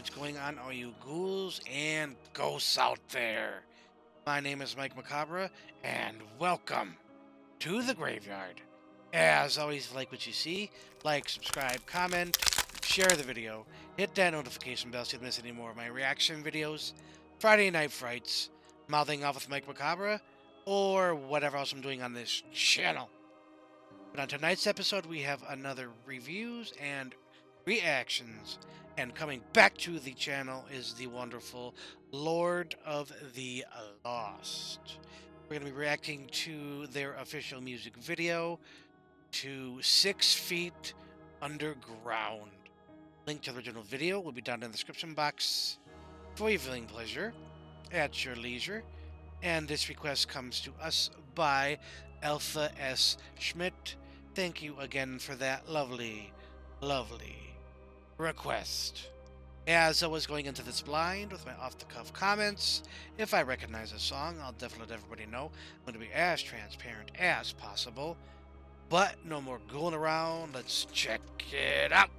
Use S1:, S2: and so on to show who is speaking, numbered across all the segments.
S1: what's going on, all you ghouls and ghosts out there? My name is Mike Macabre, and welcome to the graveyard. As always, like what you see, like, subscribe, comment, share the video, hit that notification bell so you don't miss any more of my reaction videos, Friday Night Frights, Mouthing Off with Mike Macabre, or whatever else I'm doing on this channel. But on tonight's episode, we have another reviews and reactions. And coming back to the channel is the wonderful Lord of the Lost. We're going to be reacting to their official music video to 6 Feet Underground. Link to the original video will be down in the description box for your viewing pleasure at your leisure. And this request comes to us by Alpha S. Schmidt. Thank you again for that lovely request. As always, going into this blind with my off-the-cuff comments. If I recognize a song, I'll definitely let everybody know. I'm going to be as transparent as possible. But no more ghouling around. Let's check it out.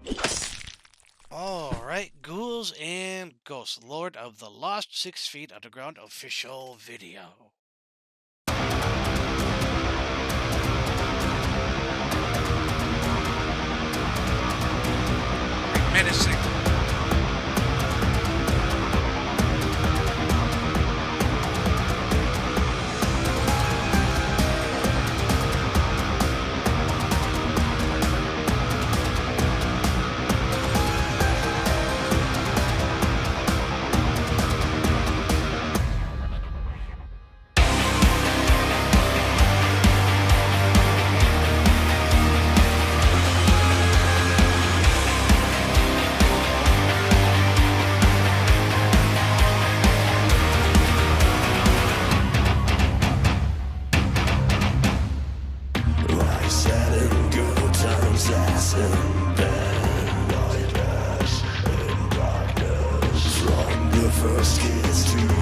S1: Alright, ghouls and ghosts. Lord of the Lost 6 Feet Underground official video. Menacing.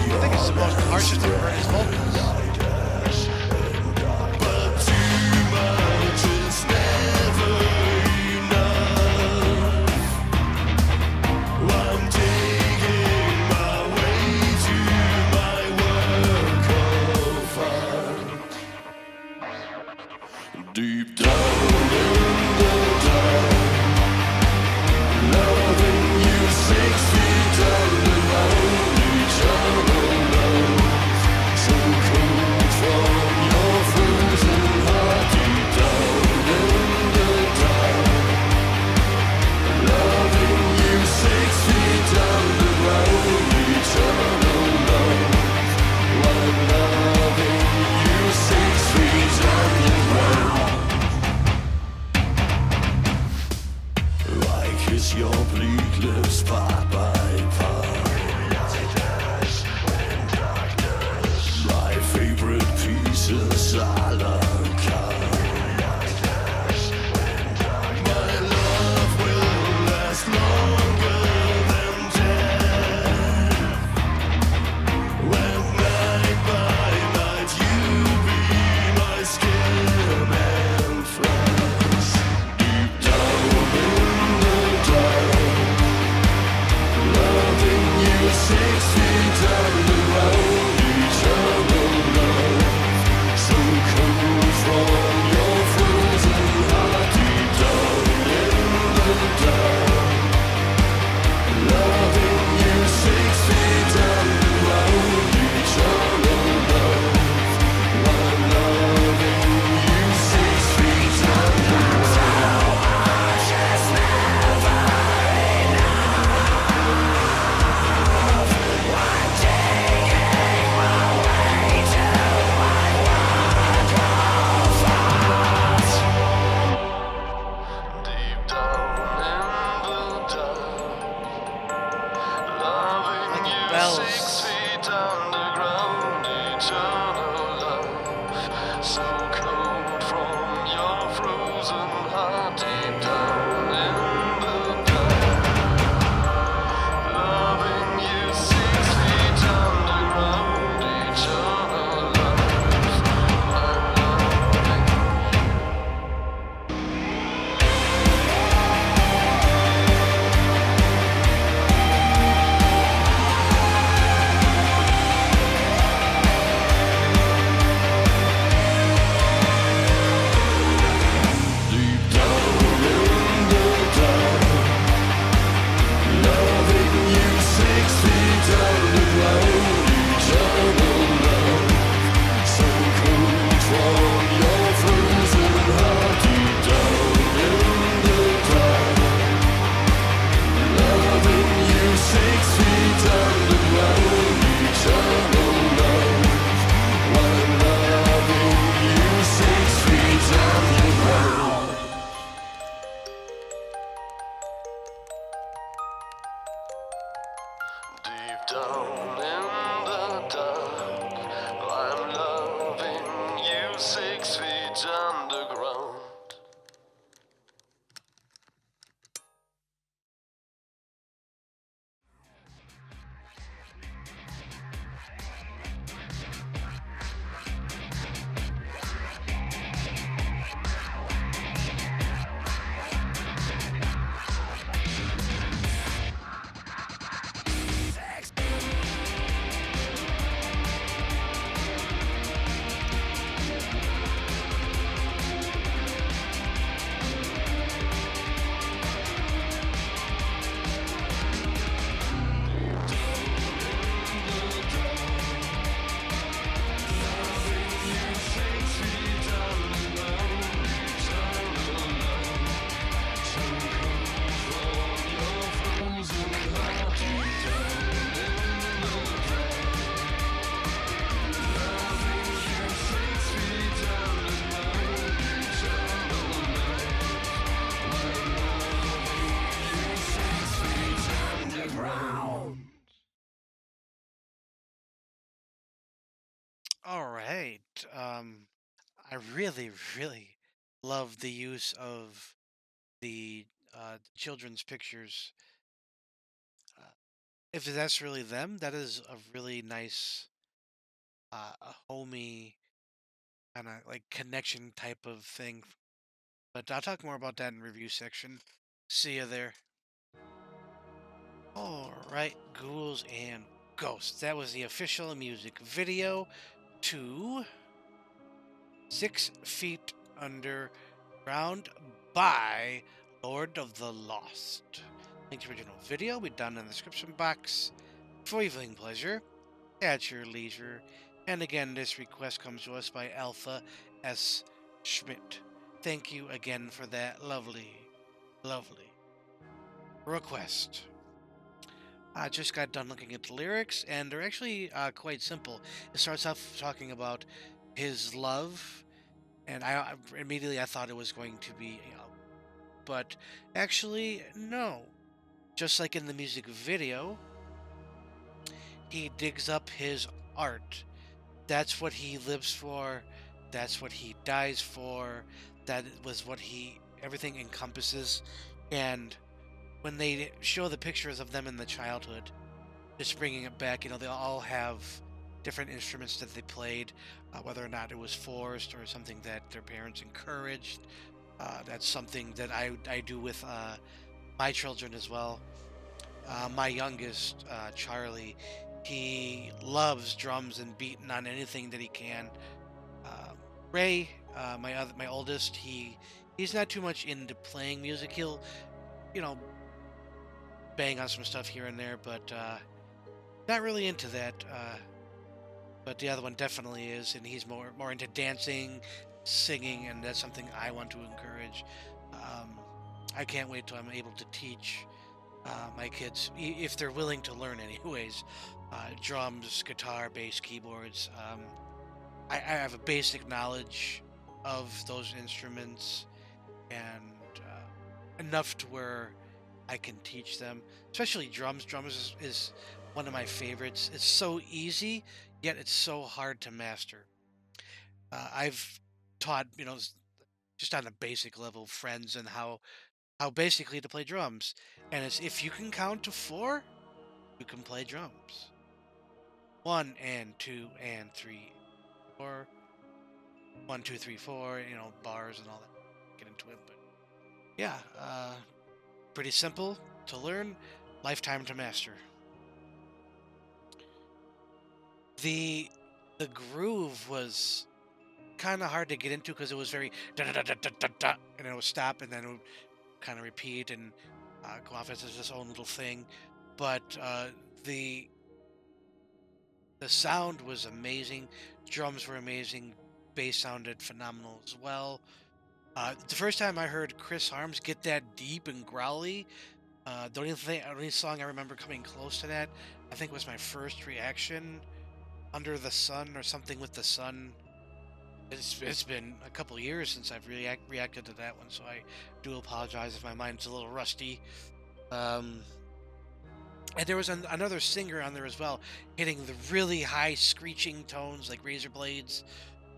S1: I think it's the most harshest I've heard his vocals.
S2: But too much is never enough. I'm taking my way to my work of art. Deep down in the dark, loving you 6 feet underground. Your bleak lips part by part. My favorite pieces a la carte. My love will last longer than death. When night by night you be my skin and flesh. Deep down in the dark, loving you 6 feet underground, eternal love, so cold from your frozen heart. Deep down in the dark, loving you 6 feet underground, eternal love, I'm loving you 6 feet underground.
S1: Bells.
S2: 6 feet underground, eternal love, so cold from your frozen heart. Deep down in the dark, loving you 6 feet underground, eternal love, I'm loving. 6 feet underground.
S1: All right. Um, I really, really love the use of the children's pictures. Uh, if that's really them, that is a really nice, a homey kind of like connection type of thing. But I'll talk more about that in review section. See you there. All right, ghouls and ghosts. That was the official music video to 6 Feet Underground by Lord of the Lost. Link to the original video will be down in the description box for your viewing pleasure at your leisure. And again, this request comes to us by Alpha S. Schmidt. Thank you again for that lovely, lovely request. I just got done looking at the lyrics, and they're actually quite simple. It starts off talking about his love, and immediately I thought it was going to be, but actually no. Just like in the music video, he digs up his art. That's what he lives for. That's what he dies for. That was what everything encompasses. And when they show the pictures of them in the childhood, just bringing it back, they all have different instruments that they played, whether or not it was forced or something that their parents encouraged. That's something that I do with my children as well. My youngest, Charlie, he loves drums and beating on anything that he can. Uh, Ray, my oldest, he's not too much into playing music. He'll, you know, bang on some stuff here and there, but not really into that. But the other one definitely is, and he's more into dancing, singing, and that's something I want to encourage. Um, I can't wait till I'm able to teach my kids, if they're willing to learn, anyways. Drums, guitar, bass, keyboards. I have a basic knowledge of those instruments, and enough to where I can teach them, especially drums. Drums is one of my favorites. It's so easy, yet it's so hard to master. I've taught, just on a basic level, friends and how basically to play drums. And it's if you can count to four, you can play drums. 1 and 2 and 3, 4. 1 2 3 4. Bars and all that. Get into it, but yeah, pretty simple to learn, lifetime to master. The groove was kind of hard to get into because it was very da da da da da da da, and it would stop and then it would kind of repeat and go off as its own little thing. But the sound was amazing. Drums were amazing. Bass sounded phenomenal as well. The first time I heard Chris Harms get that deep and growly, the only song I remember coming close to that, I think was my first reaction, "Under the Sun" or something with the sun. It's been a couple years since I've reacted to that one, so I do apologize if my mind's a little rusty. Um, and there was another singer on there as well, hitting the really high screeching tones like razor blades.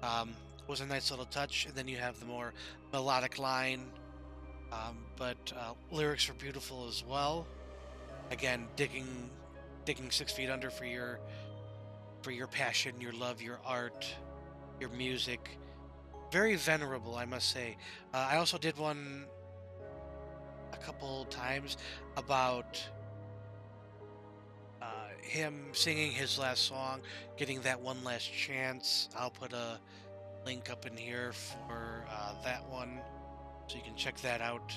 S1: Um, was a nice little touch. And then you have the more melodic line, but lyrics were beautiful as well. Again, digging 6 feet under for your passion, your love, your art, your music. Very venerable, I must say. I also did one a couple times about him singing his last song, getting that one last chance. I'll put a link up in here for that one so you can check that out.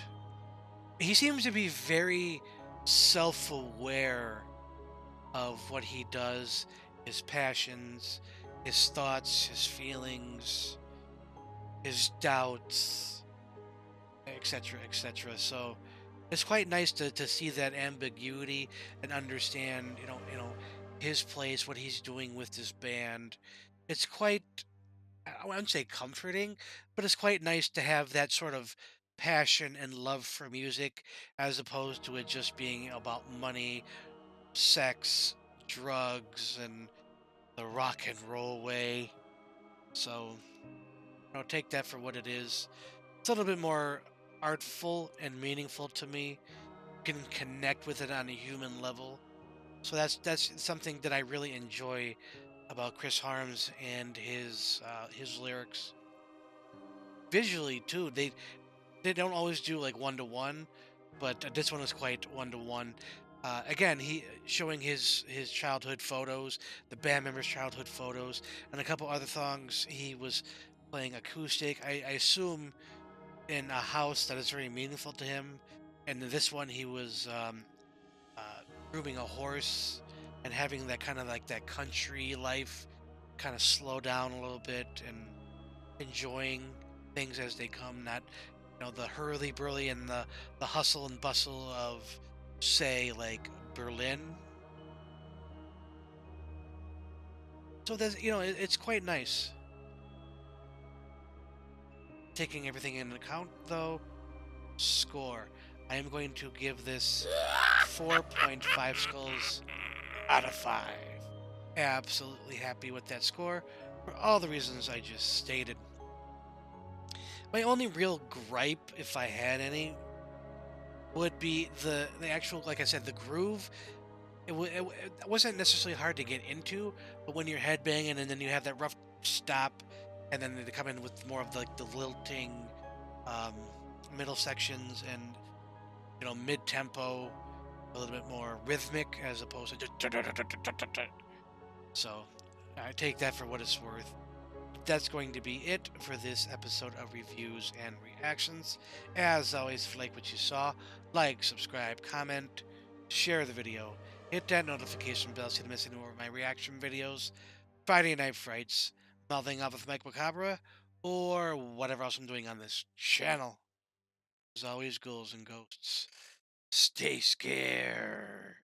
S1: He seems to be very self aware of what he does, his passions, his thoughts, his feelings, his doubts, etc., etc. So it's quite nice to see that ambiguity and understand, his place, what he's doing with this band. It's quite, I wouldn't say comforting, but it's quite nice to have that sort of passion and love for music as opposed to it just being about money, sex, drugs, and the rock and roll way. So, take that for what it is. It's a little bit more artful and meaningful to me. You can connect with it on a human level. So that's something that I really enjoy about Chris Harms and his lyrics. Visually too, they don't always do like one to one, but this one was quite one to one. Again, he showing his childhood photos, the band members' childhood photos, and a couple other songs he was playing acoustic. I assume in a house that is very meaningful to him. And in this one, he was uh, grooming a horse and having that kind of like that country life, kind of slow down a little bit and enjoying things as they come, not the hurly burly and the hustle and bustle of, say, like Berlin. So there's it's quite nice. Taking everything into account, though, score. I am going to give this 4.5 skulls out of 5. Absolutely happy with that score for all the reasons I just stated. My only real gripe, if I had any, would be the actual, like I said, the groove. It wasn't necessarily hard to get into, but when you're headbanging and then you have that rough stop, and then they come in with more of like the lilting um, middle sections and mid tempo, a little bit more rhythmic as opposed to just. So I take that for what it's worth. That's going to be it for this episode of reviews and reactions. As always, if you like what you saw, like, subscribe, comment, share the video, hit that notification bell so you don't miss any more of my reaction videos, Friday Night Frights, Mouthing Off with Mike Macabre, or whatever else I'm doing on this channel. As always, ghouls and ghosts, stay scared.